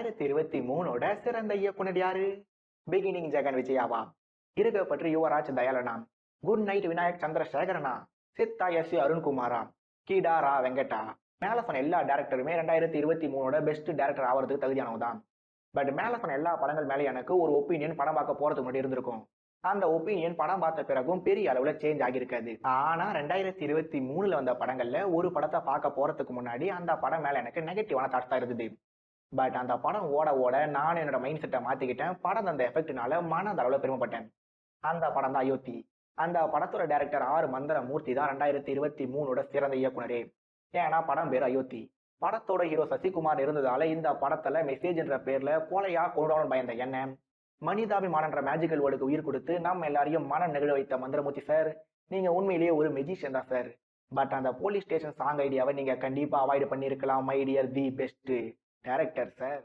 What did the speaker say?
2023 சிறந்த இயக்குனர் யாரு? பிகினிங் ஜெகன் விஜயாவா? இருக்க பற்றி யுவராஜ் தயாளனா? குட் நைட் விநாயக் சந்திரசேகரனா? சித்தா எஸ் அருண்குமாரா? கீடா ரா வெங்கடா? மேல சொன்ன எல்லா டேரக்டருமே 2023 பெஸ்ட் டேரக்டர் ஆகிறதுக்கு தகுதியானவங்க தான். பட் மேல சொன்ன எல்லா படங்கள் மேலே எனக்கு ஒரு ஒப்பீனியன் படம் பார்க்க போறதுக்கு முன்னாடி இருந்திருக்கும். அந்த ஒப்பீனியன் படம் பார்த்த பிறகும் பெரிய அளவுல சேஞ்ச் ஆகியிருக்காது. ஆனா 2023 வந்த படங்கள்ல ஒரு படத்தை பார்க்க போறதுக்கு முன்னாடி அந்த படம் மேல எனக்கு நெகட்டிவான தாட்ஸ் தான் இருந்தது. பட் அந்த படம் ஓட ஓட நான் என்னோட மைண்ட் செட்டை மாத்திக்கிட்டேன். படம் அந்த எஃபெக்ட்னால மனதளவுல பெருமைப்பட்டேன். அந்த படம் தான் அயோத்தி. அந்த படத்தோட டைரக்டர் ஆர் மந்திரமூர்த்தி தான் 2023 சிறந்த இயக்குனரே. ஏன்னா படம் பேர் அயோத்தி. படத்தோட ஹீரோ சசிகுமார் இருந்ததால இந்த படத்துல மெசேஜ்ன்ற பேர்ல கொலையா கொண்டாடணும் பயந்த என்ன மனிதாபிமானன்ற மேஜிக்கல் வேர்டுக்கு உயிர் கொடுத்து நம்ம எல்லாரையும் மனம் நெகிழ வைத்த மந்திரமூர்த்தி சார், நீங்க உண்மையிலேயே ஒரு மெஜிஷியன் தான் சார். பட் அந்த போலீஸ் ஸ்டேஷன் சாங் ஐடியாவை நீங்க கண்டிப்பா அவாய்ட் பண்ணிருக்கலாம் my dear the best director sir.